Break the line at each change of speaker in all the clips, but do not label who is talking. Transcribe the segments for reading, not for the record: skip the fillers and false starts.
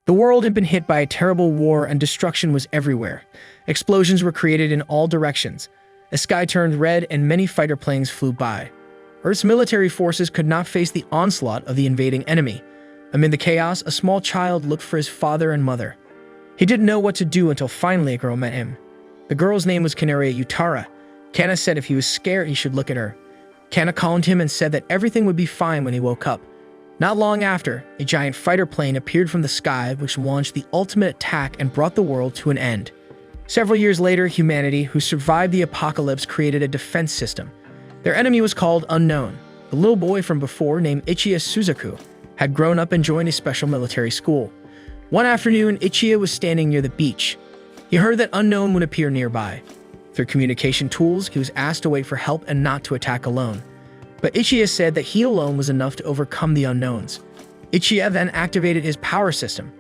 The world had been hit by a terrible war and destruction was everywhere. Explosions were created in all directions. The sky turned red and many fighter planes flew by. Earth's military forces could not face the onslaught of the invading enemy. Amid the chaos, a small child looked for his father and mother. He didn't know what to do until finally a girl met him. The girl's name was Canaria Utara. Kana said if he was scared, he should look at her. Kana calmed him and said that everything would be fine when he woke up. Not long after, a giant fighter plane appeared from the sky which launched the ultimate attack and brought the world to an end. Several years later, humanity, who survived the apocalypse, created a defense system. Their enemy was called Unknown. The little boy from before, named Ichiya Suzaku, had grown up and joined a special military school. One afternoon, Ichiya was standing near the beach. He heard that Unknown would appear nearby. Through communication tools, he was asked to wait for help and not to attack alone. But Ichiya said that he alone was enough to overcome the unknowns. Ichiya then activated his power system.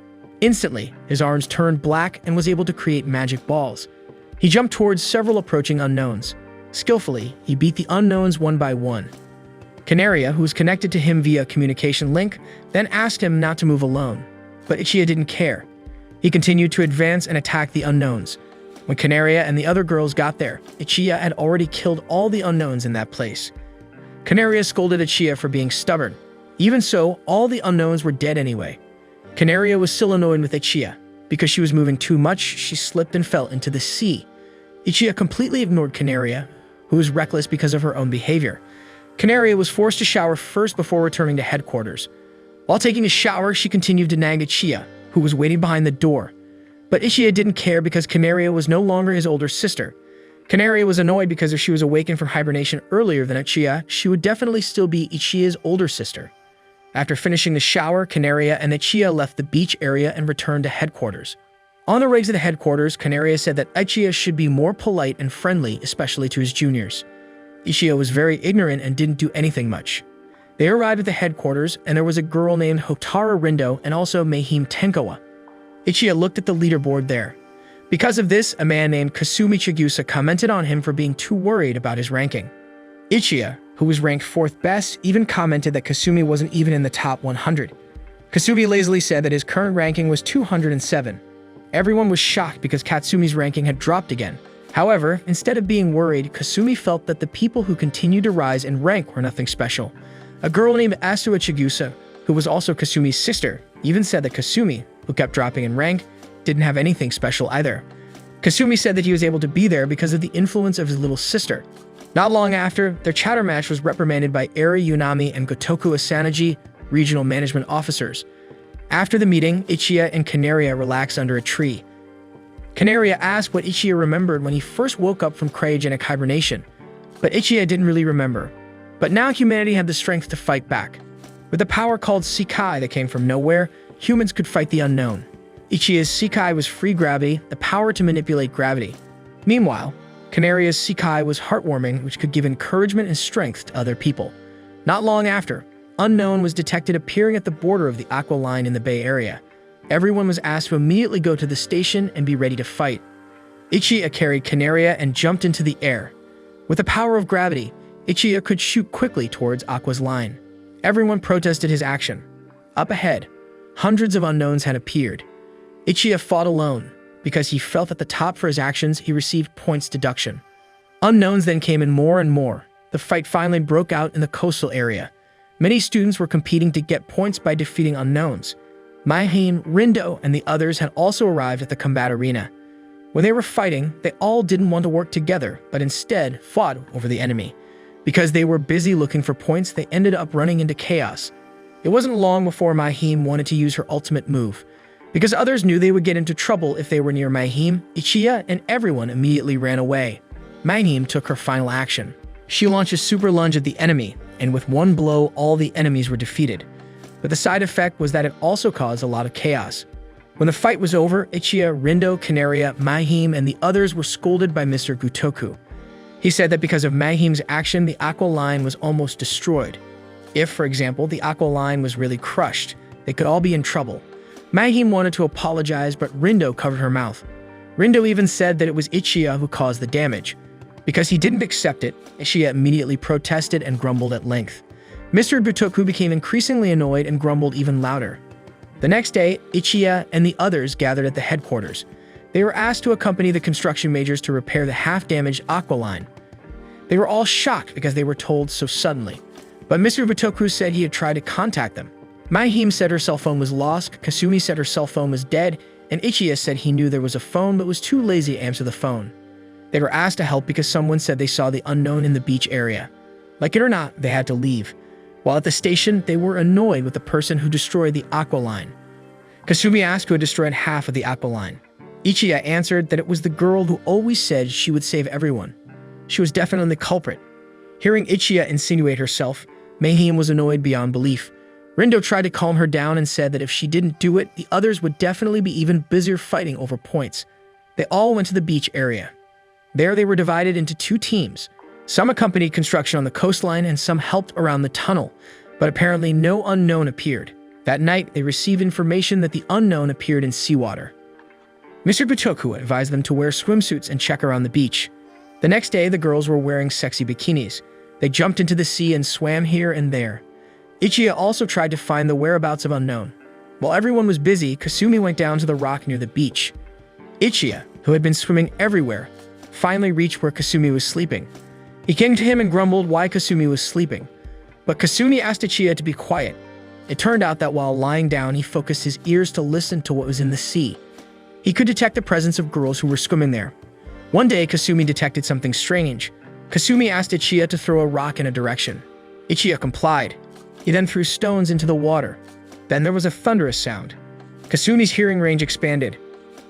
Instantly, his arms turned black and was able to create magic balls. He jumped towards several approaching unknowns. Skillfully, he beat the unknowns one by one. Canaria, who was connected to him via communication link, then asked him not to move alone. But Ichiya didn't care. He continued to advance and attack the unknowns. When Canaria and the other girls got there, Ichiya had already killed all the unknowns in that place. Canaria scolded Ichiya for being stubborn. Even so, all the unknowns were dead anyway. Canaria was still annoyed with Ichiya. Because she was moving too much, she slipped and fell into the sea. Ichiya completely ignored Canaria, who was reckless because of her own behavior. Canaria was forced to shower first before returning to headquarters. While taking a shower, she continued to nag Ichiya, who was waiting behind the door. But Ichiya didn't care because Canaria was no longer his older sister. Canaria was annoyed because if she was awakened from hibernation earlier than Ichiya, she would definitely still be Ichiya's older sister. After finishing the shower, Canaria and Ichiya left the beach area and returned to headquarters. On the way to the headquarters, Canaria said that Ichiya should be more polite and friendly, especially to his juniors. Ichiya was very ignorant and didn't do anything much. They arrived at the headquarters, and there was a girl named Hotaru Rindo and also Mahem Tenkawa. Ichiya looked at the leaderboard there. Because of this, a man named Kasumi Chigusa commented on him for being too worried about his ranking. Ichiya, who was ranked 4th best, even commented that Kasumi wasn't even in the top 100. Kasumi lazily said that his current ranking was 207. Everyone was shocked because Katsumi's ranking had dropped again. However, instead of being worried, Kasumi felt that the people who continued to rise in rank were nothing special. A girl named Asua Chigusa, who was also Kasumi's sister, even said that Kasumi, who kept dropping in rank, didn't have anything special either. Kasumi said that he was able to be there because of the influence of his little sister. Not long after, their chatter match was reprimanded by Eri Yunami and Gotoku Asanaji, regional management officers. After the meeting, Ichiya and Canaria relaxed under a tree. Canaria asked what Ichiya remembered when he first woke up from cryogenic hibernation, but Ichiya didn't really remember. But now humanity had the strength to fight back. With a power called Sekai that came from nowhere, humans could fight the unknown. Ichiya's Sekai was free gravity, the power to manipulate gravity. Meanwhile, Canaria's Sekai was heartwarming, which could give encouragement and strength to other people. Not long after, Unknown was detected appearing at the border of the Aqua Line in the Bay Area. Everyone was asked to immediately go to the station and be ready to fight. Ichiya carried Canaria and jumped into the air. With the power of gravity, Ichiya could shoot quickly towards Aqua's line. Everyone protested his action. Up ahead, hundreds of unknowns had appeared. Ichiya fought alone. Because he felt at the top for his actions, he received points deduction. Unknowns then came in more and more. The fight finally broke out in the coastal area. Many students were competing to get points by defeating unknowns. Mahem, Rindo, and the others had also arrived at the combat arena. When they were fighting, they all didn't want to work together, but instead fought over the enemy. Because they were busy looking for points, they ended up running into chaos. It wasn't long before Mahem wanted to use her ultimate move. Because others knew they would get into trouble if they were near Mahem, Ichiya and everyone immediately ran away. Mahem took her final action. She launched a super lunge at the enemy, and with one blow, all the enemies were defeated. But the side effect was that it also caused a lot of chaos. When the fight was over, Ichiya, Rindo, Canaria, Mahem, and the others were scolded by Mr. Gotoku. He said that because of Mahem's action, the Aqua Line was almost destroyed. If, for example, the Aqua Line was really crushed, they could all be in trouble. Mahem wanted to apologize, but Rindo covered her mouth. Rindo even said that it was Ichiya who caused the damage. Because he didn't accept it, Ichiya immediately protested and grumbled at length. Mr. Gotoku became increasingly annoyed and grumbled even louder. The next day, Ichiya and the others gathered at the headquarters. They were asked to accompany the construction majors to repair the half-damaged aqua line. They were all shocked because they were told so suddenly. But Mr. Butoku said he had tried to contact them. Mahem said her cell phone was lost, Kasumi said her cell phone was dead, and Ichiya said he knew there was a phone but was too lazy to answer the phone. They were asked to help because someone said they saw the unknown in the beach area. Like it or not, they had to leave. While at the station, they were annoyed with the person who destroyed the aqua line. Kasumi asked who had destroyed half of the aqua line. Ichiya answered that it was the girl who always said she would save everyone. She was definitely the culprit. Hearing Ichiya insinuate herself, Mahem was annoyed beyond belief. Rindo tried to calm her down and said that if she didn't do it, the others would definitely be even busier fighting over points. They all went to the beach area. There they were divided into two teams. Some accompanied construction on the coastline and some helped around the tunnel, but apparently no unknown appeared. That night, they received information that the unknown appeared in seawater. Mr. Butoku advised them to wear swimsuits and check around the beach. The next day, the girls were wearing sexy bikinis. They jumped into the sea and swam here and there. Ichiya also tried to find the whereabouts of unknown. While everyone was busy, Kasumi went down to the rock near the beach. Ichiya, who had been swimming everywhere, finally reached where Kasumi was sleeping. He came to him and grumbled why Kasumi was sleeping. But Kasumi asked Ichiya to be quiet. It turned out that while lying down, he focused his ears to listen to what was in the sea. He could detect the presence of girls who were swimming there. One day, Kasumi detected something strange. Kasumi asked Ichiya to throw a rock in a direction. Ichiya complied. He then threw stones into the water. Then there was a thunderous sound. Kasumi's hearing range expanded.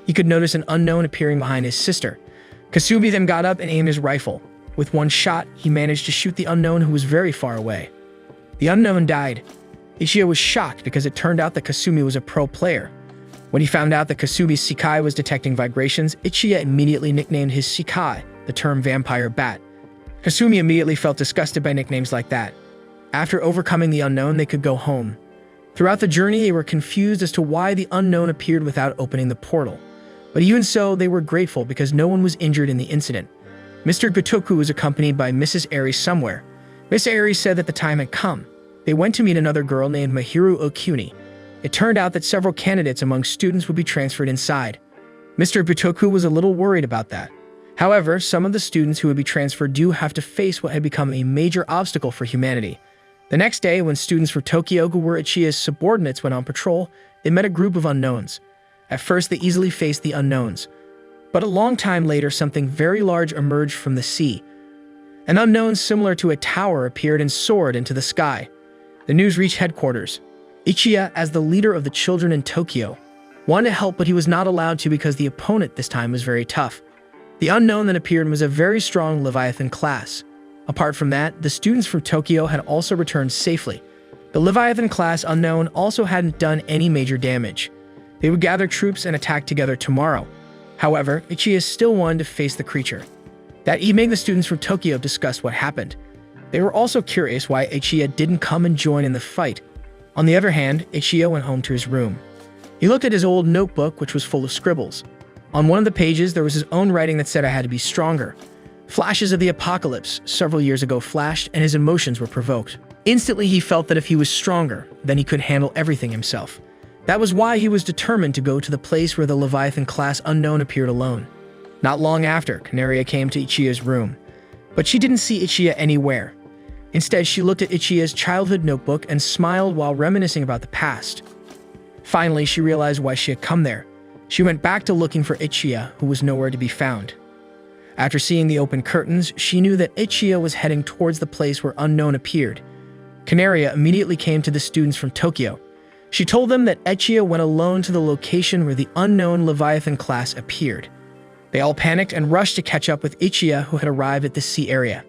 He could notice an unknown appearing behind his sister. Kasumi then got up and aimed his rifle. With one shot, he managed to shoot the unknown who was very far away. The unknown died. Ichiya was shocked because it turned out that Kasumi was a pro player. When he found out that Kasumi's Shikai was detecting vibrations, Ichiya immediately nicknamed his Shikai the term vampire bat. Kasumi immediately felt disgusted by nicknames like that. After overcoming the unknown, they could go home. Throughout the journey, they were confused as to why the unknown appeared without opening the portal. But even so, they were grateful because no one was injured in the incident. Mr. Gotoku was accompanied by Mrs. Aries somewhere. Miss Aries said that the time had come. They went to meet another girl named Mahiru Okuni. It turned out that several candidates among students would be transferred inside. Mr. Gotoku was a little worried about that. However, some of the students who would be transferred do have to face what had become a major obstacle for humanity. The next day, when students from Tokyo who were Ichiya's subordinates went on patrol, they met a group of unknowns. At first, they easily faced the unknowns. But a long time later, something very large emerged from the sea. An unknown similar to a tower appeared and soared into the sky. The news reached headquarters. Ichiya, as the leader of the children in Tokyo, wanted to help, but he was not allowed to because the opponent this time was very tough. The unknown that appeared was a very strong Leviathan class. Apart from that, the students from Tokyo had also returned safely. The Leviathan class unknown also hadn't done any major damage. They would gather troops and attack together tomorrow. However, Ichiya still wanted to face the creature. That evening, the students from Tokyo discussed what happened. They were also curious why Ichiya didn't come and join in the fight. On the other hand, Ichiya went home to his room. He looked at his old notebook, which was full of scribbles. On one of the pages, there was his own writing that said I had to be stronger. Flashes of the apocalypse several years ago flashed, and his emotions were provoked. Instantly, he felt that if he was stronger, then he could handle everything himself. That was why he was determined to go to the place where the Leviathan class unknown appeared alone. Not long after, Canaria came to Ichiya's room, but she didn't see Ichiya anywhere. Instead, she looked at Ichiya's childhood notebook and smiled while reminiscing about the past. Finally, she realized why she had come there. She went back to looking for Ichiya, who was nowhere to be found. After seeing the open curtains, she knew that Ichiya was heading towards the place where unknown appeared. Canaria immediately came to the students from Tokyo. She told them that Ichiya went alone to the location where the unknown Leviathan class appeared. They all panicked and rushed to catch up with Ichiya, who had arrived at the sea area.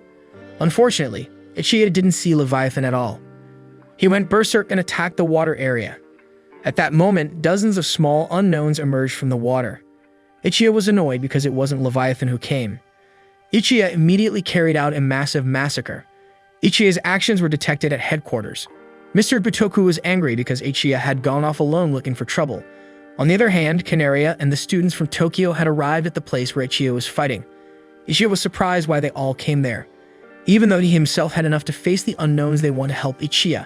Unfortunately, Ichiya didn't see Leviathan at all. He went berserk and attacked the water area. At that moment, dozens of small unknowns emerged from the water. Ichiya was annoyed because it wasn't Leviathan who came. Ichiya immediately carried out a massive massacre. Ichiya's actions were detected at headquarters. Mr. Butoku was angry because Ichiya had gone off alone looking for trouble. On the other hand, Canaria and the students from Tokyo had arrived at the place where Ichiya was fighting. Ichiya was surprised why they all came there. Even though he himself had enough to face the unknowns, they wanted to help Ichiya.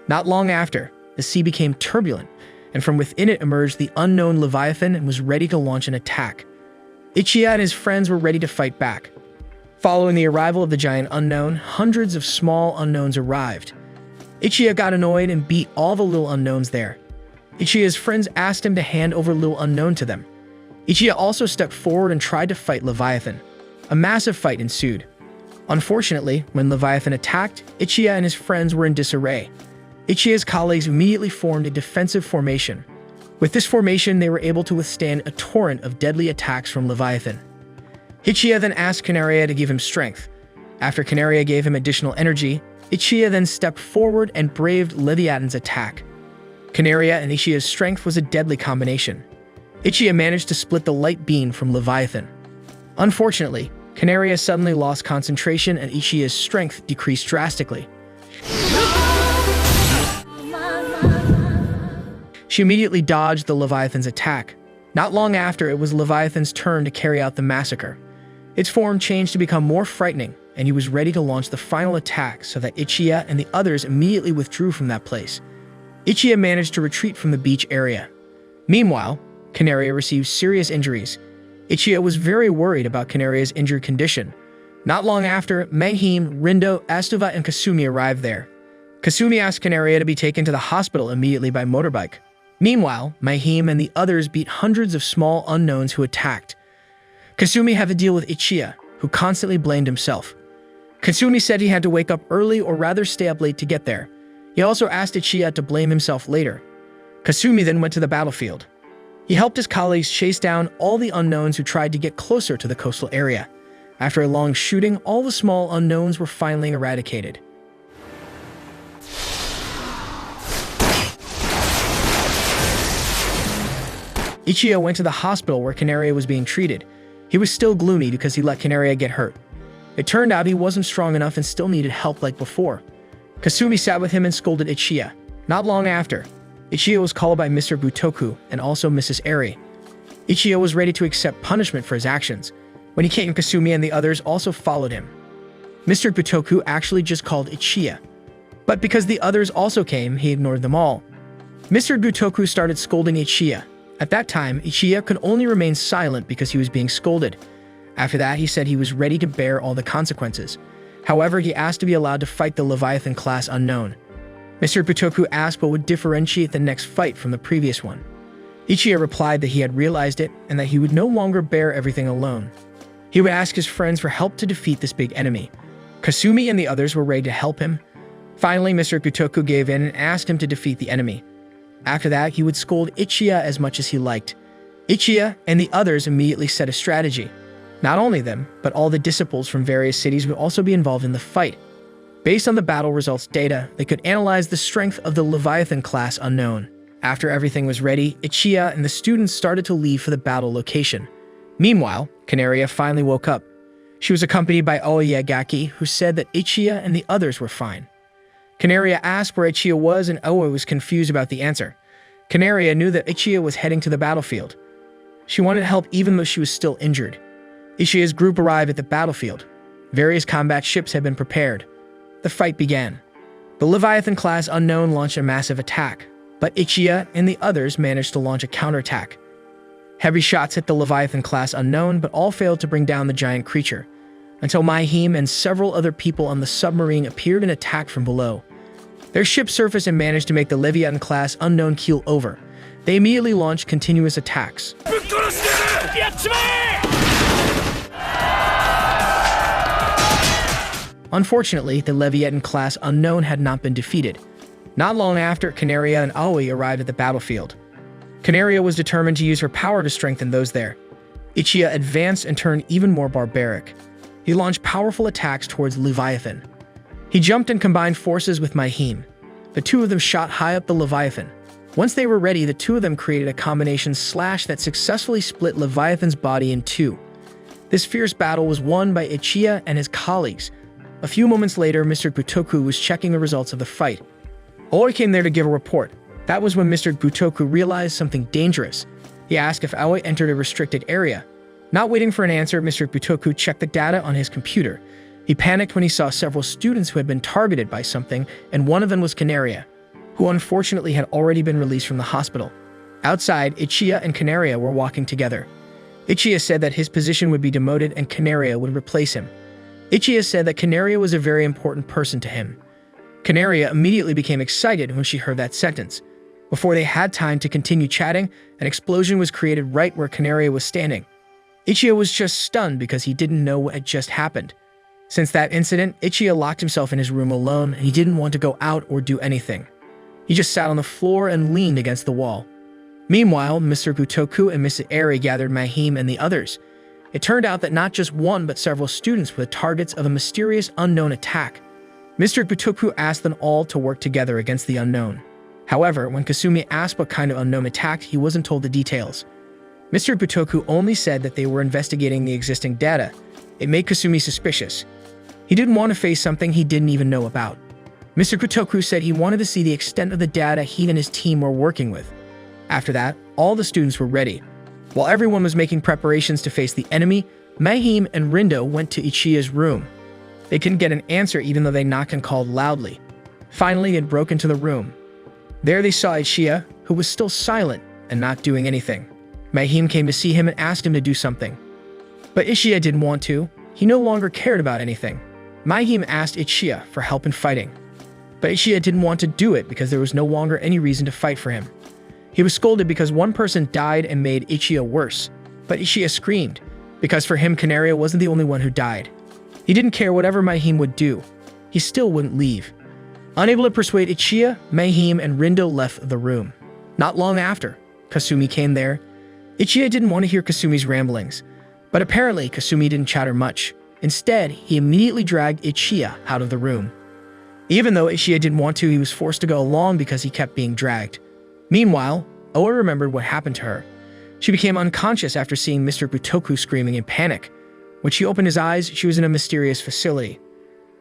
Not long after, the sea became turbulent, and from within it emerged the unknown Leviathan and was ready to launch an attack. Ichiya and his friends were ready to fight back. Following the arrival of the giant unknown, hundreds of small unknowns arrived. Ichiya got annoyed and beat all the little unknowns there. Ichiya's friends asked him to hand over Little Unknown to them. Ichiya also stepped forward and tried to fight Leviathan. A massive fight ensued. Unfortunately, when Leviathan attacked, Ichiya and his friends were in disarray. Ichiya's colleagues immediately formed a defensive formation. With this formation, they were able to withstand a torrent of deadly attacks from Leviathan. Ichiya then asked Canaria to give him strength. After Canaria gave him additional energy, Ichiya then stepped forward and braved Leviathan's attack. Canaria and Ichiya's strength was a deadly combination. Ichiya managed to split the light beam from Leviathan. Unfortunately, Canaria suddenly lost concentration and Ichiya's strength decreased drastically. She immediately dodged the Leviathan's attack. Not long after, it was Leviathan's turn to carry out the massacre. Its form changed to become more frightening, and he was ready to launch the final attack so that Ichiya and the others immediately withdrew from that place. Ichiya managed to retreat from the beach area. Meanwhile, Canaria received serious injuries. Ichiya was very worried about Canaria's injured condition. Not long after, Mahem, Rindo, Astuva, and Kasumi arrived there. Kasumi asked Canaria to be taken to the hospital immediately by motorbike. Meanwhile, Mahem and the others beat hundreds of small unknowns who attacked. Kasumi had to deal with Ichiya, who constantly blamed himself. Kasumi said he had to wake up early or rather stay up late to get there. He also asked Ichiya to blame himself later. Kasumi then went to the battlefield. He helped his colleagues chase down all the unknowns who tried to get closer to the coastal area. After a long shooting, all the small unknowns were finally eradicated. Ichiya went to the hospital where Canaria was being treated. He was still gloomy because he let Canaria get hurt. It turned out he wasn't strong enough and still needed help like before. Kasumi sat with him and scolded Ichiya. Not long after, Ichiya was called by Mr. Butoku and also Mrs. Eri. Ichiya was ready to accept punishment for his actions. When he came, Kasumi and the others also followed him. Mr. Butoku actually just called Ichiya. But because the others also came, he ignored them all. Mr. Butoku started scolding Ichiya. At that time, Ichiya could only remain silent because he was being scolded. After that, he said he was ready to bear all the consequences. However, he asked to be allowed to fight the Leviathan class unknown. Mr. Butoku asked what would differentiate the next fight from the previous one. Ichiya replied that he had realized it and that he would no longer bear everything alone. He would ask his friends for help to defeat this big enemy. Kasumi and the others were ready to help him. Finally, Mr. Butoku gave in and asked him to defeat the enemy. After that, he would scold Ichiya as much as he liked. Ichiya and the others immediately set a strategy. Not only them, but all the disciples from various cities would also be involved in the fight. Based on the battle results data, they could analyze the strength of the Leviathan class unknown. After everything was ready, Ichiya and the students started to leave for the battle location. Meanwhile, Canaria finally woke up. She was accompanied by Aoyagaki, who said that Ichiya and the others were fine. Canaria asked where Ichiya was and Aoi was confused about the answer. Canaria knew that Ichiya was heading to the battlefield. She wanted help even though she was still injured. Ichiya's group arrived at the battlefield. Various combat ships had been prepared. The fight began. The Leviathan class unknown launched a massive attack, but Ichiya and the others managed to launch a counterattack. Heavy shots hit the Leviathan class unknown, but all failed to bring down the giant creature, until Mahem and several other people on the submarine appeared and attacked from below. Their ship surfaced and managed to make the Leviathan class unknown keel over. They immediately launched continuous attacks. Unfortunately, the Leviathan class unknown had not been defeated. Not long after, Canaria and Aoi arrived at the battlefield. Canaria was determined to use her power to strengthen those there. Ichiya advanced and turned even more barbaric. He launched powerful attacks towards Leviathan. He jumped and combined forces with Mahem. The two of them shot high up the Leviathan. Once they were ready, the two of them created a combination slash that successfully split Leviathan's body in two. This fierce battle was won by Ichiya and his colleagues. A few moments later, Mr. Butoku was checking the results of the fight. Aoi came there to give a report. That was when Mr. Butoku realized something dangerous. He asked if Aoi entered a restricted area. Not waiting for an answer, Mr. Butoku checked the data on his computer. He panicked when he saw several students who had been targeted by something, and one of them was Canaria, who unfortunately had already been released from the hospital. Outside, Ichiya and Canaria were walking together. Ichiya said that his position would be demoted and Canaria would replace him. Ichiya said that Canaria was a very important person to him. Canaria immediately became excited when she heard that sentence. Before they had time to continue chatting, an explosion was created right where Canaria was standing. Ichiya was just stunned because he didn't know what had just happened. Since that incident, Ichiya locked himself in his room alone and he didn't want to go out or do anything. He just sat on the floor and leaned against the wall. Meanwhile, Mr. Butoku and Mrs. Eri gathered Mahem and the others. It turned out that not just one but several students were the targets of a mysterious unknown attack. Mr. Butoku asked them all to work together against the unknown. However, when Kasumi asked what kind of unknown attacked, he wasn't told the details. Mr. Butoku only said that they were investigating the existing data. It made Kasumi suspicious. He didn't want to face something he didn't even know about. Mr. Butoku said he wanted to see the extent of the data he and his team were working with. After that, all the students were ready. While everyone was making preparations to face the enemy, Mahem and Rindo went to Ichiya's room. They couldn't get an answer even though they knocked and called loudly. Finally, it broke into the room. There they saw Ichiya, who was still silent and not doing anything. Mahem came to see him and asked him to do something. But Ichiya didn't want to. He no longer cared about anything. Mahem asked Ichiya for help in fighting. But Ichiya didn't want to do it because there was no longer any reason to fight for him. He was scolded because one person died and made Ichiya worse. But Ichiya screamed, because for him Canaria wasn't the only one who died. He didn't care whatever Mahem would do. He still wouldn't leave. Unable to persuade Ichiya, Mahem and Rindo left the room. Not long after, Kasumi came there. Ichiya didn't want to hear Kasumi's ramblings, but apparently Kasumi didn't chatter much. Instead, he immediately dragged Ichiya out of the room. Even though Ichiya didn't want to, he was forced to go along because he kept being dragged. Meanwhile, Oa remembered what happened to her. She became unconscious after seeing Mr. Butoku screaming in panic. When she opened his eyes, she was in a mysterious facility.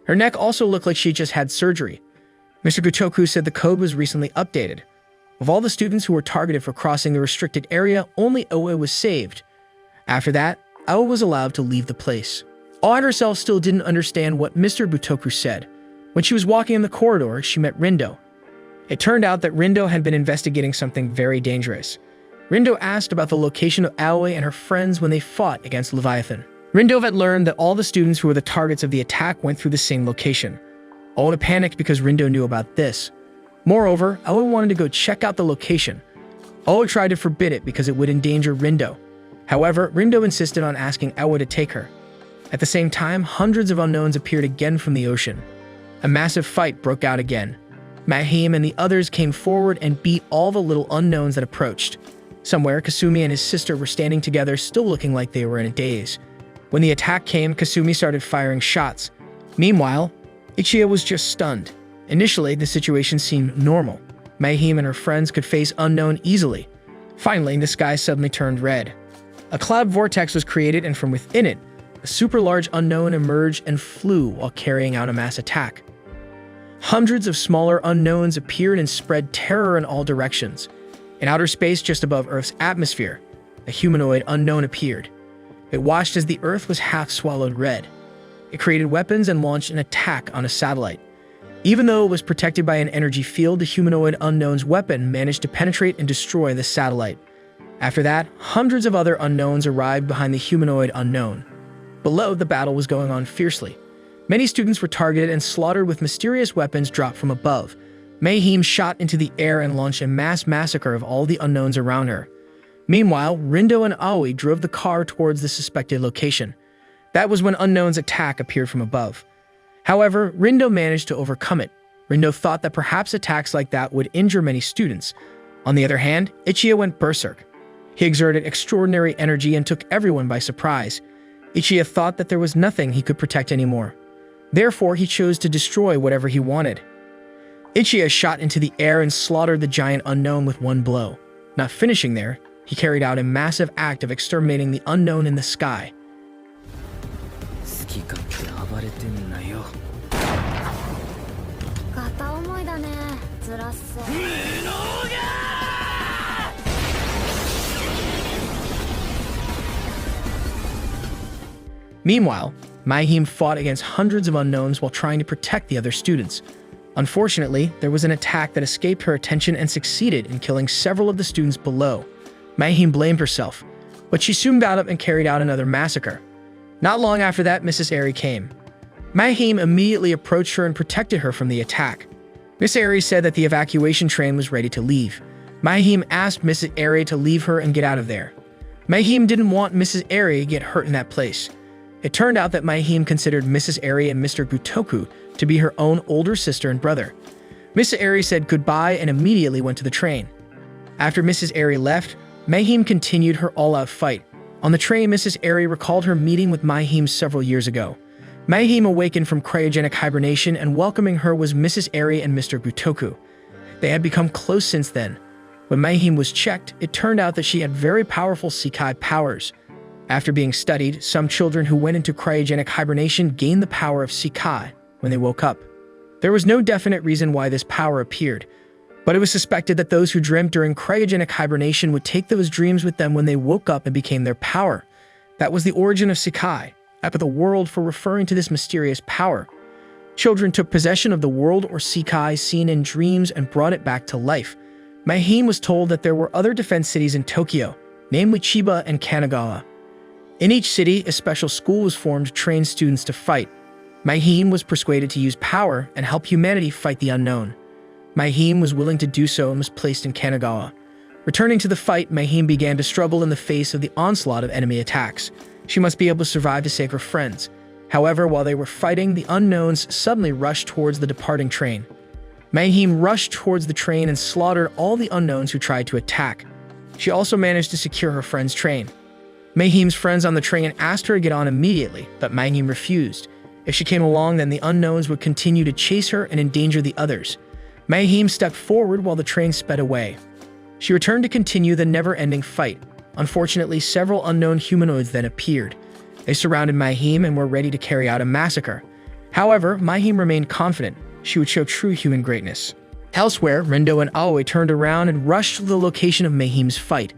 Her neck also looked like she just had surgery. Mr. Butoku said the code was recently updated. Of all the students who were targeted for crossing the restricted area, only Oa was saved. After that, Oa was allowed to leave the place. Oa herself still didn't understand what Mr. Butoku said. When she was walking in the corridor, she met Rindo. It turned out that Rindo had been investigating something very dangerous. Rindo asked about the location of Aoi and her friends when they fought against Leviathan. Rindo had learned that all the students who were the targets of the attack went through the same location. Oa panicked because Rindo knew about this. Moreover, Oa wanted to go check out the location. Oa tried to forbid it because it would endanger Rindo. However, Rindo insisted on asking Oa to take her. At the same time, hundreds of unknowns appeared again from the ocean. A massive fight broke out again. Mahem and the others came forward and beat all the little unknowns that approached. Somewhere, Kasumi and his sister were standing together, still looking like they were in a daze. When the attack came, Kasumi started firing shots. Meanwhile, Ichiya was just stunned. Initially, the situation seemed normal. Mahem and her friends could face unknown easily. Finally, the sky suddenly turned red. A cloud vortex was created, and from within it, a super large unknown emerged and flew while carrying out a mass attack. Hundreds of smaller unknowns appeared and spread terror in all directions. In outer space just above Earth's atmosphere, a humanoid unknown appeared. It watched as the Earth was half swallowed red. It created weapons and launched an attack on a satellite. Even though it was protected by an energy field, the humanoid unknown's weapon managed to penetrate and destroy the satellite. After that, hundreds of other unknowns arrived behind the humanoid unknown. Below, the battle was going on fiercely. Many students were targeted and slaughtered with mysterious weapons dropped from above. Mahem shot into the air and launched a mass massacre of all the unknowns around her. Meanwhile, Rindo and Aoi drove the car towards the suspected location. That was when Unknown's attack appeared from above. However, Rindo managed to overcome it. Rindo thought that perhaps attacks like that would injure many students. On the other hand, Ichiya went berserk. He exerted extraordinary energy and took everyone by surprise. Ichiya thought that there was nothing he could protect anymore. Therefore, he chose to destroy whatever he wanted. Ichiya shot into the air and slaughtered the giant unknown with one blow. Not finishing there, he carried out a massive act of exterminating the unknown in the sky. Meanwhile, Mahem fought against hundreds of unknowns while trying to protect the other students. Unfortunately, there was an attack that escaped her attention and succeeded in killing several of the students below. Mahem blamed herself, but she soon got up and carried out another massacre. Not long after that, Mrs. Airy came. Mahem immediately approached her and protected her from the attack. Miss Airy said that the evacuation train was ready to leave. Mahem asked Mrs. Airy to leave her and get out of there. Mahem didn't want Mrs. Airy to get hurt in that place. It turned out that Mahem considered Mrs. Airy and Mr. Gutoku to be her own older sister and brother. Mrs. Airy said goodbye and immediately went to the train. After Mrs. Airy left, Mahem continued her all-out fight. On the train, Mrs. Airy recalled her meeting with Mahem several years ago. Mahem awakened from cryogenic hibernation, and welcoming her was Mrs. Airy and Mr. Gutoku. They had become close since then. When Mahem was checked, it turned out that she had very powerful Sekai powers. After being studied, some children who went into cryogenic hibernation gained the power of Sekai when they woke up. There was no definite reason why this power appeared, but it was suspected that those who dreamt during cryogenic hibernation would take those dreams with them when they woke up and became their power. That was the origin of Sekai, up at the world for referring to this mysterious power. Children took possession of the world or Sekai seen in dreams and brought it back to life. Mahem was told that there were other defense cities in Tokyo, namely Chiba and Kanagawa. In each city, a special school was formed to train students to fight. Mahem was persuaded to use power and help humanity fight the unknown. Mahem was willing to do so and was placed in Kanagawa. Returning to the fight, Mahem began to struggle in the face of the onslaught of enemy attacks. She must be able to survive to save her friends. However, while they were fighting, the unknowns suddenly rushed towards the departing train. Mahem rushed towards the train and slaughtered all the unknowns who tried to attack. She also managed to secure her friend's train. Mahem's friends on the train asked her to get on immediately, but Mahem refused. If she came along, then the unknowns would continue to chase her and endanger the others. Mahem stepped forward while the train sped away. She returned to continue the never-ending fight. Unfortunately, several unknown humanoids then appeared. They surrounded Mahem and were ready to carry out a massacre. However, Mahem remained confident she would show true human greatness. Elsewhere, Rindo and Aoi turned around and rushed to the location of Mahem's fight.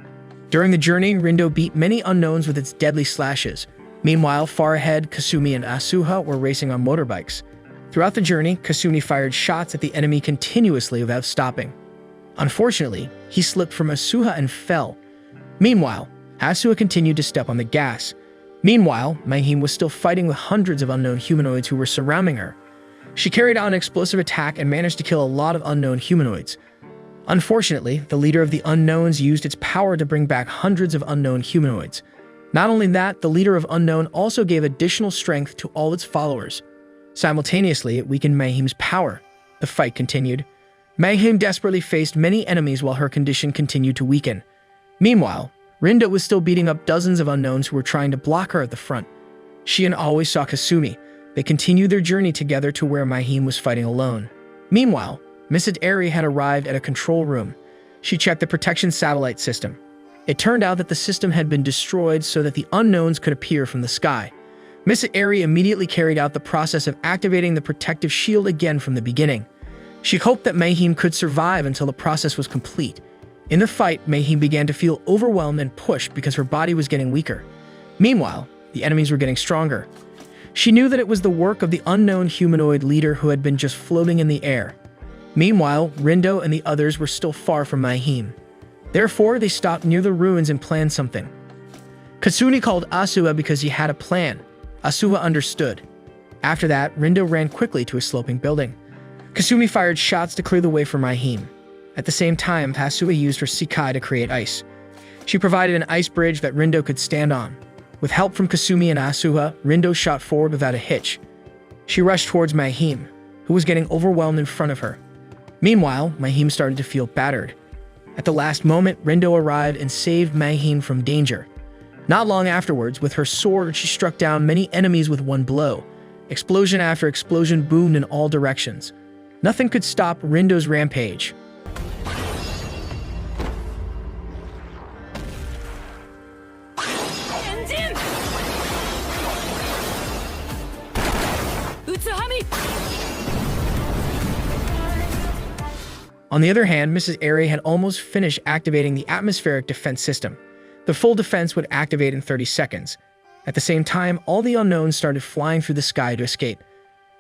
During the journey, Rindo beat many unknowns with its deadly slashes. Meanwhile, far ahead, Kasumi and Asuha were racing on motorbikes. Throughout the journey, Kasumi fired shots at the enemy continuously without stopping. Unfortunately, he slipped from Asuha and fell. Meanwhile, Asuha continued to step on the gas. Meanwhile, Mahem was still fighting with hundreds of unknown humanoids who were surrounding her. She carried out an explosive attack and managed to kill a lot of unknown humanoids. Unfortunately, the leader of the unknowns used its power to bring back hundreds of unknown humanoids. Not only that, the leader of Unknown also gave additional strength to all its followers. Simultaneously, it weakened Mahem's power. The fight continued. Mahem desperately faced many enemies while her condition continued to weaken. Meanwhile, Rindo was still beating up dozens of unknowns who were trying to block her at the front. She and Aoi saw Kasumi. They continued their journey together to where Mahem was fighting alone. Meanwhile, Mrs. Airy had arrived at a control room. She checked the protection satellite system. It turned out that the system had been destroyed so that the unknowns could appear from the sky. Mrs. Airy immediately carried out the process of activating the protective shield again from the beginning. She hoped that Mahem could survive until the process was complete. In the fight, Mahem began to feel overwhelmed and pushed because her body was getting weaker. Meanwhile, the enemies were getting stronger. She knew that it was the work of the unknown humanoid leader who had been just floating in the air. Meanwhile, Rindo and the others were still far from Mahem. Therefore, they stopped near the ruins and planned something. Kasumi called Asuha because he had a plan. Asuha understood. After that, Rindo ran quickly to a sloping building. Kasumi fired shots to clear the way for Mahem. At the same time, Asuha used her Sekai to create ice. She provided an ice bridge that Rindo could stand on. With help from Kasumi and Asuha, Rindo shot forward without a hitch. She rushed towards Mahem, who was getting overwhelmed in front of her. Meanwhile, Mahem started to feel battered. At the last moment, Rindo arrived and saved Mahem from danger. Not long afterwards, with her sword, she struck down many enemies with one blow. Explosion after explosion boomed in all directions. Nothing could stop Rindo's rampage. On the other hand, Mrs. Airy had almost finished activating the atmospheric defense system. The full defense would activate in 30 seconds. At the same time, all the unknowns started flying through the sky to escape.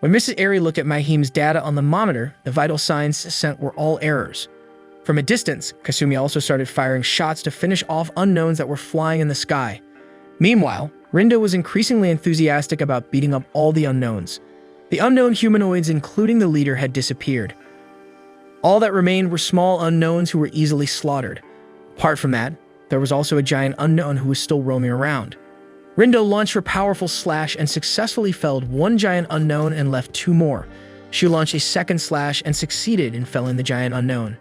When Mrs. Airy looked at Mahem's data on the monitor, the vital signs sent were all errors. From a distance, Kasumi also started firing shots to finish off unknowns that were flying in the sky. Meanwhile, Rindo was increasingly enthusiastic about beating up all the unknowns. The unknown humanoids, including the leader, had disappeared. All that remained were small unknowns who were easily slaughtered. Apart from that, there was also a giant unknown who was still roaming around. Rindo launched her powerful slash and successfully felled one giant unknown and left two more. She launched a second slash and succeeded in felling the giant unknown.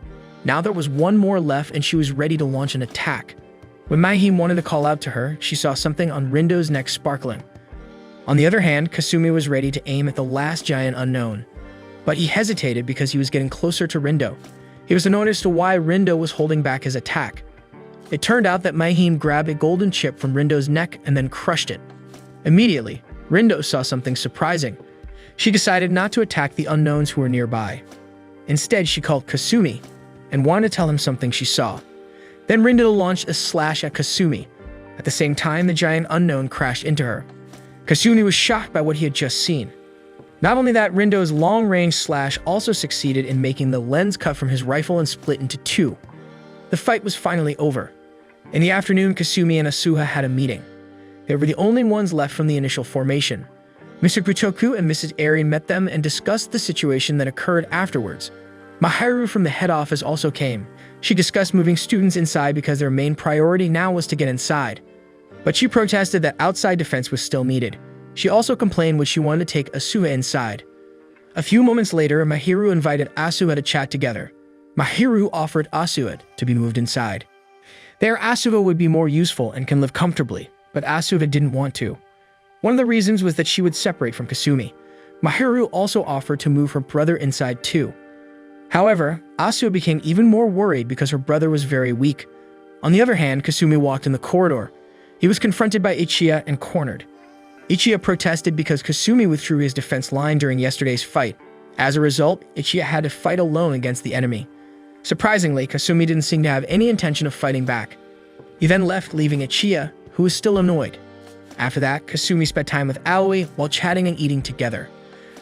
Now there was one more left and she was ready to launch an attack. When Mahem wanted to call out to her, she saw something on Rindo's neck sparkling. On the other hand, Kasumi was ready to aim at the last giant unknown. But he hesitated because he was getting closer to Rindo. He was annoyed as to why Rindo was holding back his attack. It turned out that Mahem grabbed a golden chip from Rindo's neck and then crushed it. Immediately, Rindo saw something surprising. She decided not to attack the unknowns who were nearby. Instead, she called Kasumi and wanted to tell him something she saw. Then Rindo launched a slash at Kasumi. At the same time, the giant unknown crashed into her. Kasumi was shocked by what he had just seen. Not only that, Rindo's long-range slash also succeeded in making the lens cut from his rifle and split into two. The fight was finally over. In the afternoon, Kasumi and Asuha had a meeting. They were the only ones left from the initial formation. Mr. Butoku and Mrs. Airy met them and discussed the situation that occurred afterwards. Mahiru from the head office also came. She discussed moving students inside because their main priority now was to get inside. But she protested that outside defense was still needed. She also complained when she wanted to take Asuha inside. A few moments later, Mahiru invited Asuha to chat together. Mahiru offered Asuha to be moved inside. There, Asuha would be more useful and can live comfortably, but Asuha didn't want to. One of the reasons was that she would separate from Kasumi. Mahiru also offered to move her brother inside too. However, Asuha became even more worried because her brother was very weak. On the other hand, Kasumi walked in the corridor. He was confronted by Ichiya and cornered. Ichiya protested because Kasumi withdrew his defense line during yesterday's fight. As a result, Ichiya had to fight alone against the enemy. Surprisingly, Kasumi didn't seem to have any intention of fighting back. He then left, leaving Ichiya, who was still annoyed. After that, Kasumi spent time with Aoi while chatting and eating together.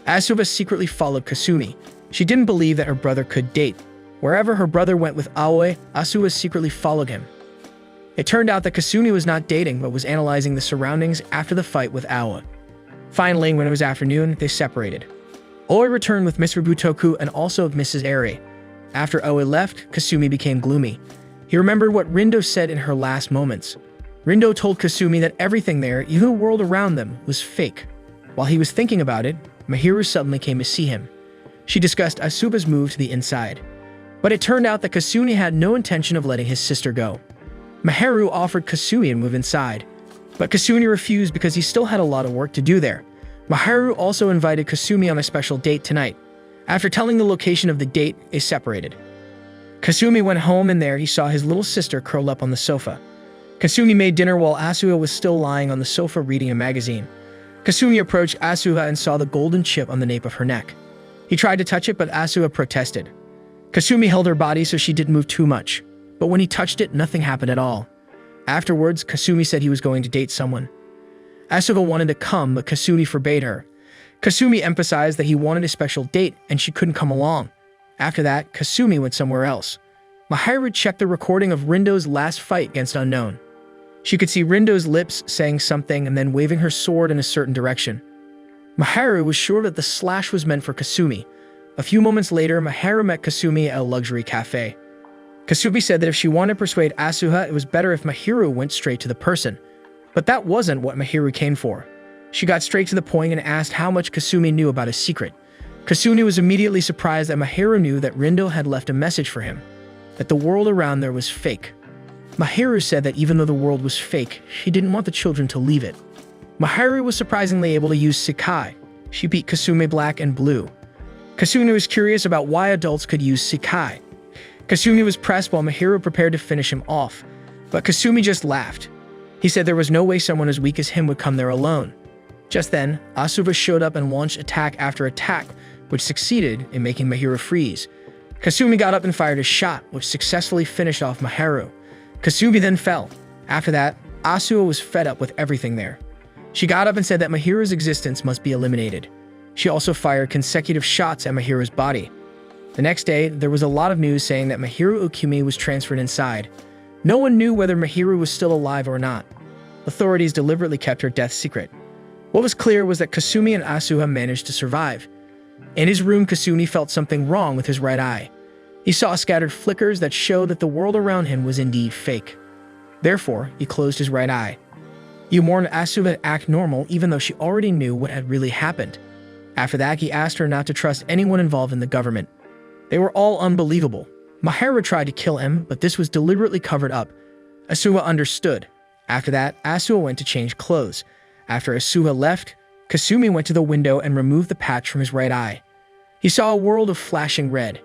Asuha secretly followed Kasumi. She didn't believe that her brother could date. Wherever her brother went with Aoi, Asuha secretly followed him. It turned out that Kasumi was not dating, but was analyzing the surroundings after the fight with Aoi. Finally, when it was afternoon, they separated. Aoi returned with Mr. Butoku and also Mrs. Airy. After Aoi left, Kasumi became gloomy. He remembered what Rindo said in her last moments. Rindo told Kasumi that everything there, even the world around them, was fake. While he was thinking about it, Mahiru suddenly came to see him. She discussed Asuba's move to the inside. But it turned out that Kasumi had no intention of letting his sister go. Mahiru offered Kasumi to move inside, but Kasumi refused because he still had a lot of work to do there. Mahiru also invited Kasumi on a special date tonight. After telling the location of the date, they separated. Kasumi went home and there he saw his little sister curled up on the sofa. Kasumi made dinner while Asuha was still lying on the sofa reading a magazine. Kasumi approached Asuha and saw the golden chip on the nape of her neck. He tried to touch it, but Asuha protested. Kasumi held her body so she didn't move too much, but when he touched it, nothing happened at all. Afterwards, Kasumi said he was going to date someone. Asuha wanted to come, but Kasumi forbade her. Kasumi emphasized that he wanted a special date and she couldn't come along. After that, Kasumi went somewhere else. Mahiru checked the recording of Rindo's last fight against Unknown. She could see Rindo's lips saying something and then waving her sword in a certain direction. Mahiru was sure that the slash was meant for Kasumi. A few moments later, Mahiru met Kasumi at a luxury cafe. Kasumi said that if she wanted to persuade Asuha, it was better if Mahiru went straight to the person. But that wasn't what Mahiru came for. She got straight to the point and asked how much Kasumi knew about his secret. Kasumi was immediately surprised that Mahiru knew that Rindo had left a message for him, that the world around there was fake. Mahiru said that even though the world was fake, she didn't want the children to leave it. Mahiru was surprisingly able to use Sekai. She beat Kasumi black and blue. Kasumi was curious about why adults could use Sekai. Kasumi was pressed while Mahiru prepared to finish him off, but Kasumi just laughed. He said there was no way someone as weak as him would come there alone. Just then, Asuba showed up and launched attack after attack, which succeeded in making Mahiru freeze. Kasumi got up and fired a shot, which successfully finished off Mahiru. Kasumi then fell. After that, Asuba was fed up with everything there. She got up and said that Mahiru's existence must be eliminated. She also fired consecutive shots at Mahiru's body. The next day, there was a lot of news saying that Mahiru Ukumi was transferred inside. No one knew whether Mahiru was still alive or not. Authorities deliberately kept her death secret. What was clear was that Kasumi and Asuha managed to survive. In his room, Kasumi felt something wrong with his right eye. He saw scattered flickers that showed that the world around him was indeed fake. Therefore, he closed his right eye. He warned Asuha to act normal even though she already knew what had really happened. After that, he asked her not to trust anyone involved in the government. They were all unbelievable. Mahiru tried to kill him, but this was deliberately covered up. Asuha understood. After that, Asuha went to change clothes. After Asuha left, Kasumi went to the window and removed the patch from his right eye. He saw a world of flashing red.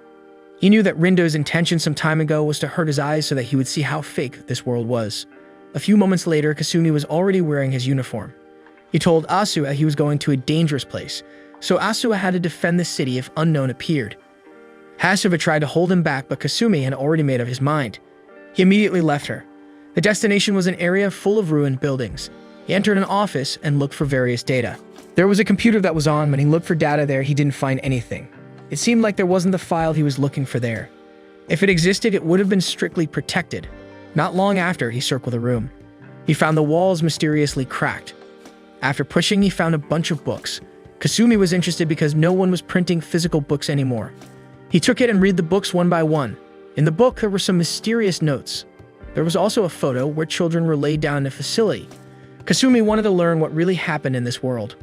He knew that Rindo's intention some time ago was to hurt his eyes so that he would see how fake this world was. A few moments later, Kasumi was already wearing his uniform. He told Asuha he was going to a dangerous place, so Asuha had to defend the city if Unknown appeared. Asuha tried to hold him back, but Kasumi had already made up his mind. He immediately left her. The destination was an area full of ruined buildings. He entered an office and looked for various data. There was a computer that was on. When he looked for data there, he didn't find anything. It seemed like there wasn't the file he was looking for there. If it existed, it would have been strictly protected. Not long after, he circled the room. He found the walls mysteriously cracked. After pushing, he found a bunch of books. Kasumi was interested because no one was printing physical books anymore. He took it and read the books one by one. In the book, there were some mysterious notes. There was also a photo where children were laid down in a facility. Kasumi wanted to learn what really happened in this world.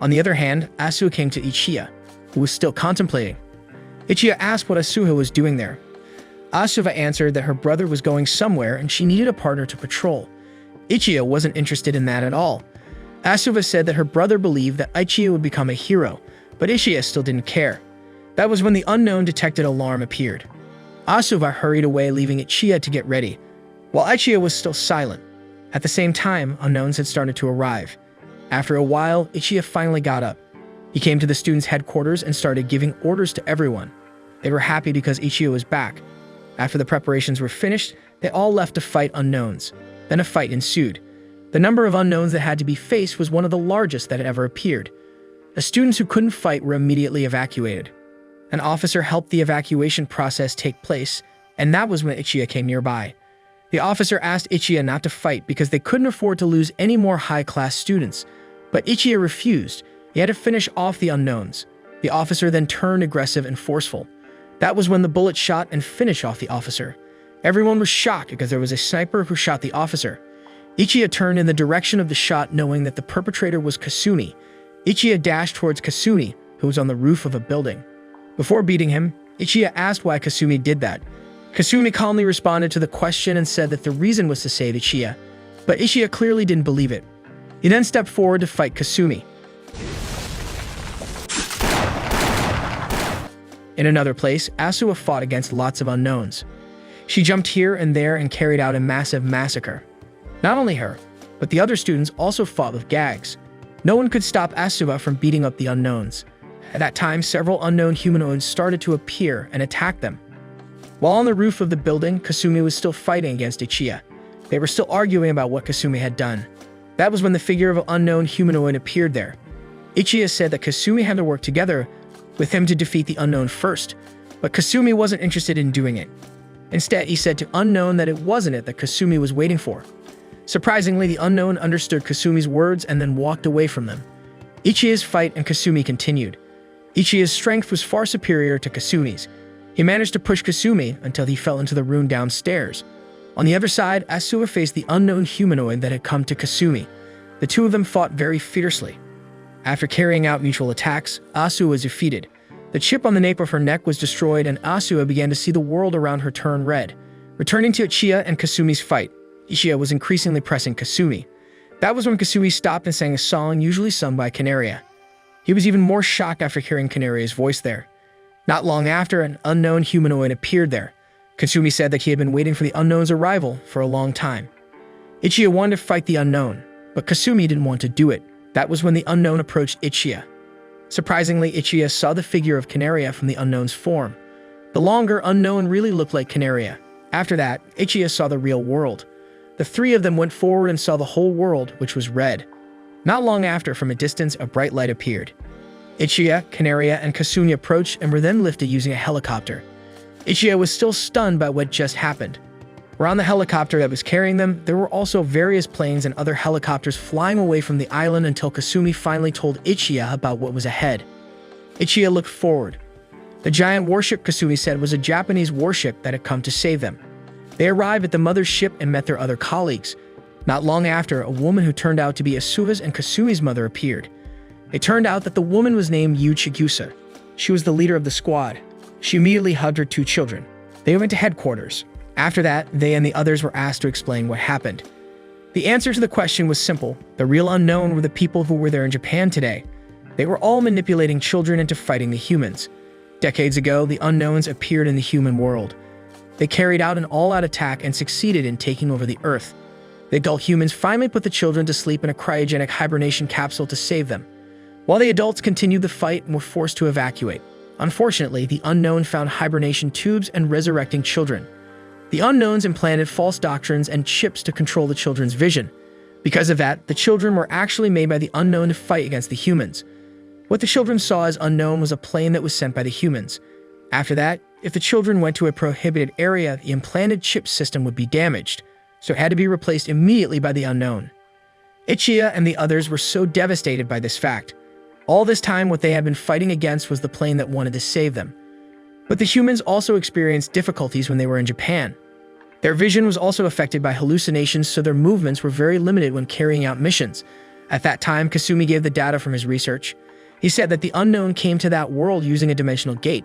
On the other hand, Asuha came to Ichiya, who was still contemplating. Ichiya asked what Asuha was doing there. Asuha answered that her brother was going somewhere and she needed a partner to patrol. Ichiya wasn't interested in that at all. Asuha said that her brother believed that Ichiya would become a hero, but Ichiya still didn't care. That was when the Unknown detected alarm appeared. Asuha hurried away, leaving Ichiya to get ready, while Ichiya was still silent. At the same time, Unknowns had started to arrive. After a while, Ichiya finally got up. He came to the students' headquarters and started giving orders to everyone. They were happy because Ichiya was back. After the preparations were finished, they all left to fight Unknowns. Then a fight ensued. The number of Unknowns that had to be faced was one of the largest that had ever appeared. The students who couldn't fight were immediately evacuated. An officer helped the evacuation process take place, and that was when Ichiya came nearby. The officer asked Ichiya not to fight because they couldn't afford to lose any more high-class students, but Ichiya refused. He had to finish off the Unknowns. The officer then turned aggressive and forceful. That was when the bullet shot and finished off the officer. Everyone was shocked because there was a sniper who shot the officer. Ichiya turned in the direction of the shot, knowing that the perpetrator was Kasumi. Ichiya dashed towards Kasumi, who was on the roof of a building. Before beating him, Ichiya asked why Kasumi did that. Kasumi calmly responded to the question and said that the reason was to save Ichiya, but Ichiya clearly didn't believe it. He then stepped forward to fight Kasumi. In another place, Asuha fought against lots of Unknowns. She jumped here and there and carried out a massive massacre. Not only her, but the other students also fought with gags. No one could stop Asuha from beating up the Unknowns. At that time, several unknown humanoids started to appear and attack them. While on the roof of the building, Kasumi was still fighting against Ichiya. They were still arguing about what Kasumi had done. That was when the figure of an unknown humanoid appeared there. Ichiya said that Kasumi had to work together with him to defeat the Unknown first, but Kasumi wasn't interested in doing it. Instead, he said to Unknown that it wasn't it that Kasumi was waiting for. Surprisingly, the Unknown understood Kasumi's words and then walked away from them. Ichiya's fight and Kasumi continued. Ichiya's strength was far superior to Kasumi's. He managed to push Kasumi until he fell into the room downstairs. On the other side, Asuha faced the unknown humanoid that had come to Kasumi. The two of them fought very fiercely. After carrying out mutual attacks, Asuha was defeated. The chip on the nape of her neck was destroyed, and Asuha began to see the world around her turn red. Returning to Ichiya and Kasumi's fight, Ichiya was increasingly pressing Kasumi. That was when Kasumi stopped and sang a song usually sung by Canaria. He was even more shocked after hearing Canaria's voice there. Not long after, an unknown humanoid appeared there. Kasumi said that he had been waiting for the unknown's arrival for a long time. Ichiya wanted to fight the unknown, but Kasumi didn't want to do it. That was when the unknown approached Ichiya. Surprisingly, Ichiya saw the figure of Canaria from the unknown's form. The longer unknown really looked like Canaria. After that, Ichiya saw the real world. The three of them went forward and saw the whole world, which was red. Not long after, from a distance, a bright light appeared. Ichiya, Canaria, and Kasumi approached and were then lifted using a helicopter. Ichiya was still stunned by what just happened. Around the helicopter that was carrying them, there were also various planes and other helicopters flying away from the island until Kasumi finally told Ichiya about what was ahead. Ichiya looked forward. The giant warship, Kasumi said, was a Japanese warship that had come to save them. They arrived at the mother's ship and met their other colleagues. Not long after, a woman who turned out to be Asuka's and Kasumi's mother appeared. It turned out that the woman was named Yu Chigusa. She was the leader of the squad. She immediately hugged her two children. They went to headquarters. After that, they and the others were asked to explain what happened. The answer to the question was simple. The real unknown were the people who were there in Japan today. They were all manipulating children into fighting the humans. Decades ago, the unknowns appeared in the human world. They carried out an all-out attack and succeeded in taking over the Earth. The adult humans finally put the children to sleep in a cryogenic hibernation capsule to save them, while the adults continued the fight and were forced to evacuate. Unfortunately, the unknown found hibernation tubes and resurrecting children. The unknowns implanted false doctrines and chips to control the children's vision. Because of that, the children were actually made by the unknown to fight against the humans. What the children saw as unknown was a plane that was sent by the humans. After that, if the children went to a prohibited area, the implanted chip system would be damaged, so it had to be replaced immediately by the unknown. Ichiya and the others were so devastated by this fact. All this time, what they had been fighting against was the plane that wanted to save them. But the humans also experienced difficulties when they were in Japan. Their vision was also affected by hallucinations, so their movements were very limited when carrying out missions. At that time, Kasumi gave the data from his research. He said that the unknown came to that world using a dimensional gate.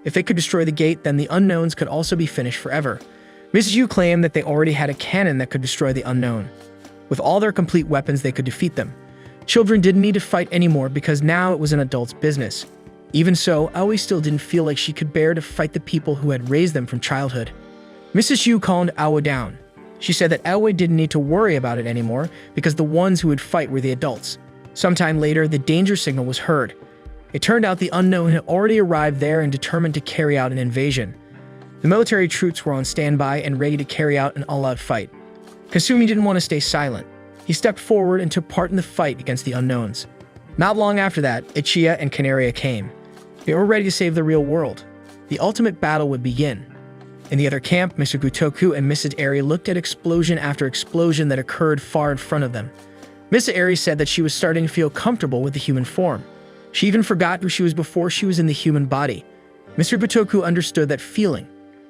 If they could destroy the gate, then the unknowns could also be finished forever. Mrs. Yu claimed that they already had a cannon that could destroy the unknown. With all their complete weapons, they could defeat them. Children didn't need to fight anymore because now it was an adult's business. Even so, Aoi still didn't feel like she could bear to fight the people who had raised them from childhood. Mrs. Yu calmed Aoi down. She said that Aoi didn't need to worry about it anymore because the ones who would fight were the adults. Sometime later, the danger signal was heard. It turned out the unknown had already arrived there and determined to carry out an invasion. The military troops were on standby and ready to carry out an all-out fight. Kasumi didn't want to stay silent. He stepped forward and took part in the fight against the unknowns. Not long after that, Ichiya and Canaria came. They were ready to save the real world. The ultimate battle would begin. In the other camp, Mr. Butoku and Mrs. Eri looked at explosion after explosion that occurred far in front of them. Mrs. Eri said that she was starting to feel comfortable with the human form. She even forgot who she was before she was in the human body. Mr. Butoku understood that feeling.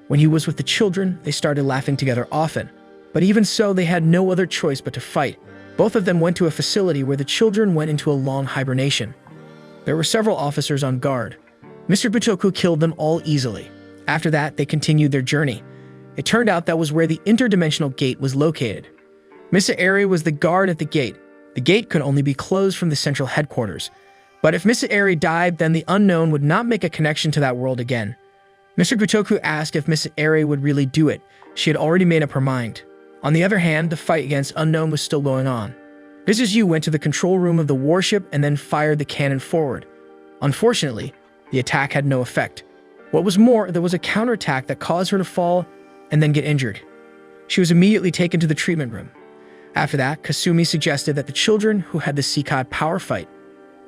When he was with the children, they started laughing together often. But even so, they had no other choice but to fight. Both of them went to a facility where the children went into a long hibernation. There were several officers on guard. Mr. Butoku killed them all easily. After that, they continued their journey. It turned out that was where the interdimensional gate was located. Mr. Eri was the guard at the gate. The gate could only be closed from the central headquarters. But if Mr. Eri died, then the unknown would not make a connection to that world again. Mr. Butoku asked if Mrs. Eri would really do it. She had already made up her mind. On the other hand, the fight against unknown was still going on. Mrs. Yu went to the control room of the warship and then fired the cannon forward. Unfortunately, the attack had no effect. What was more, there was a counterattack that caused her to fall and then get injured. She was immediately taken to the treatment room. After that, Kasumi suggested that the children who had the Sekai power fight.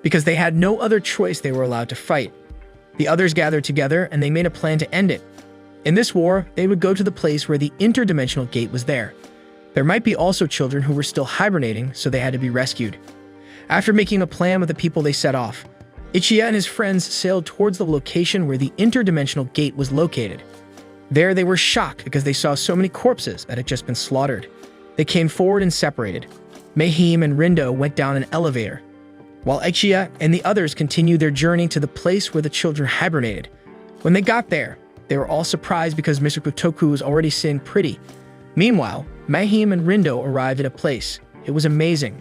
Because they had no other choice, they were allowed to fight. The others gathered together and they made a plan to end it. In this war, they would go to the place where the interdimensional gate was there. There might be also children who were still hibernating, so they had to be rescued. After making a plan with the people, they set off. Ichiya and his friends sailed towards the location where the interdimensional gate was located. There, they were shocked because they saw so many corpses that had just been slaughtered. They came forward and separated. Mahem and Rindo went down an elevator, while Ichiya and the others continued their journey to the place where the children hibernated. When they got there, they were all surprised because Mr. Butoku was already sitting pretty. Meanwhile, Mahem and Rindo arrived at a place. It was amazing.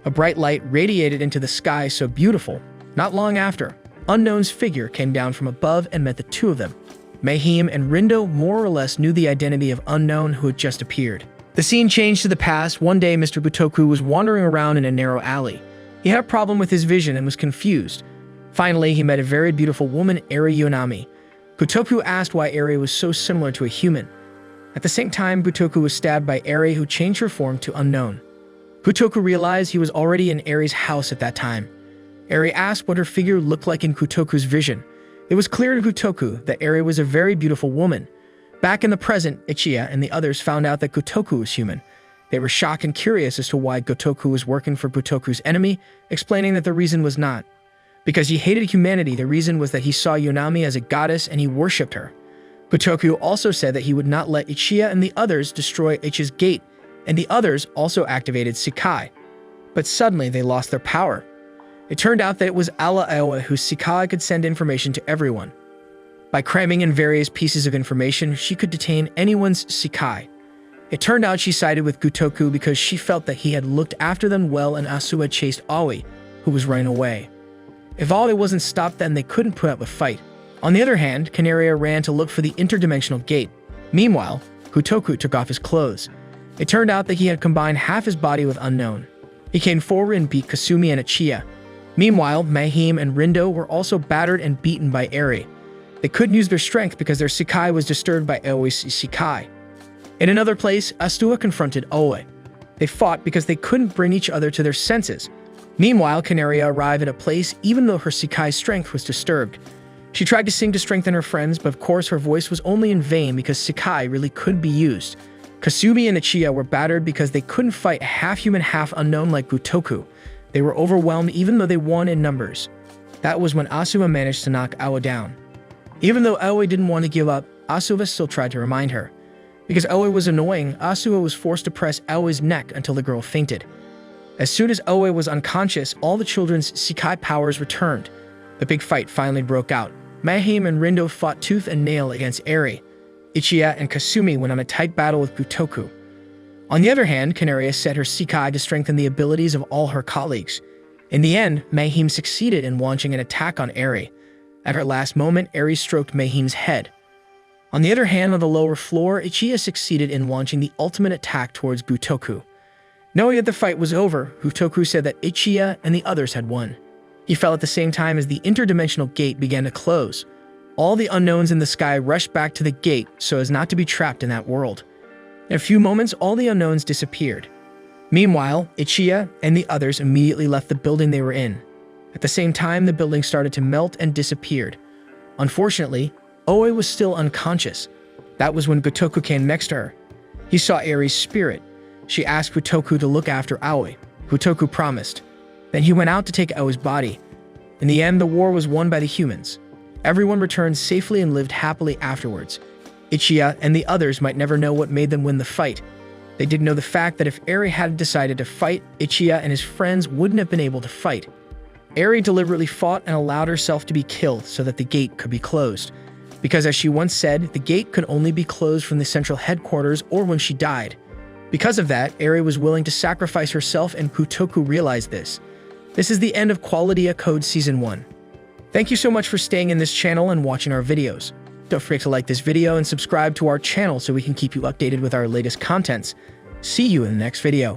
A bright light radiated into the sky so beautiful. Not long after, Unknown's figure came down from above and met the two of them. Mahem and Rindo more or less knew the identity of Unknown who had just appeared. The scene changed to the past. One day, Mr. Butoku was wandering around in a narrow alley. He had a problem with his vision and was confused. Finally, he met a very beautiful woman, Eri Yonami. Butoku asked why Eri was so similar to a human. At the same time, Butoku was stabbed by Eri, who changed her form to Unknown. Butoku realized he was already in Eri's house at that time. Eri asked what her figure looked like in Kutoku's vision. It was clear to Kutoku that Eri was a very beautiful woman. Back in the present, Ichiya and the others found out that Kutoku was human. They were shocked and curious as to why Gotoku was working for Kutoku's enemy, explaining that the reason was not because he hated humanity. The reason was that he saw Yonami as a goddess and he worshipped her. Gotoku also said that he would not let Ichiya and the others destroy Ichiya's gate, and the others also activated Sekai. But suddenly they lost their power. It turned out that it was Aoe whose Sekai could send information to everyone. By cramming in various pieces of information, she could detain anyone's Sekai. It turned out she sided with Gotoku because she felt that he had looked after them well and Asuma chased Aoi, who was running away. If Aoi wasn't stopped, then they couldn't put up a fight. On the other hand, Canaria ran to look for the interdimensional gate. Meanwhile, Gotoku took off his clothes. It turned out that he had combined half his body with Unknown. He came forward and beat Kasumi and Ichiya. Meanwhile, Mahem and Rindo were also battered and beaten by Eri. They couldn't use their strength because their Sekai was disturbed by Aoi's Sekai. In another place, Asuma confronted Aoi. They fought because they couldn't bring each other to their senses. Meanwhile, Canaria arrived at a place even though her Sekai's strength was disturbed. She tried to sing to strengthen her friends, but of course her voice was only in vain because Sekai really could be used. Kasumi and Ichiya were battered because they couldn't fight half-human, half-unknown like Gotoku. They were overwhelmed even though they won in numbers. That was when Asuma managed to knock Aoi down. Even though Aoi didn't want to give up, Asuma still tried to remind her. Because Aoi was annoying, Asuma was forced to press Aoi's neck until the girl fainted. As soon as Aoi was unconscious, all the children's Sekai powers returned. The big fight finally broke out. Mahem and Rindo fought tooth and nail against Eri. Ichiya and Kasumi went on a tight battle with Gotoku. On the other hand, Canaria set her Sekai to strengthen the abilities of all her colleagues. In the end, Mahem succeeded in launching an attack on Eri. At her last moment, Eri stroked Mahem's head. On the other hand, on the lower floor, Ichiya succeeded in launching the ultimate attack towards Gotoku. Knowing that the fight was over, Gotoku said that Ichiya and the others had won. He fell at the same time as the interdimensional gate began to close. All the unknowns in the sky rushed back to the gate so as not to be trapped in that world. In a few moments, all the unknowns disappeared. Meanwhile, Ichiya and the others immediately left the building they were in. At the same time, the building started to melt and disappeared. Unfortunately, Aoi was still unconscious. That was when Gotoku came next to her. He saw Eri's spirit. She asked Gotoku to look after Aoi. Gotoku promised. Then he went out to take Aoi's body. In the end, the war was won by the humans. Everyone returned safely and lived happily afterwards. Ichiya and the others might never know what made them win the fight. They didn't know the fact that if Eri had decided to fight, Ichiya and his friends wouldn't have been able to fight. Eri deliberately fought and allowed herself to be killed so that the gate could be closed. Because as she once said, the gate could only be closed from the central headquarters or when she died. Because of that, Eri was willing to sacrifice herself and Gotoku realized this. This is the end of Qualidea Code Season 1. Thank you so much for staying in this channel and watching our videos. Don't forget to like this video and subscribe to our channel so we can keep you updated with our latest contents. See you in the next video.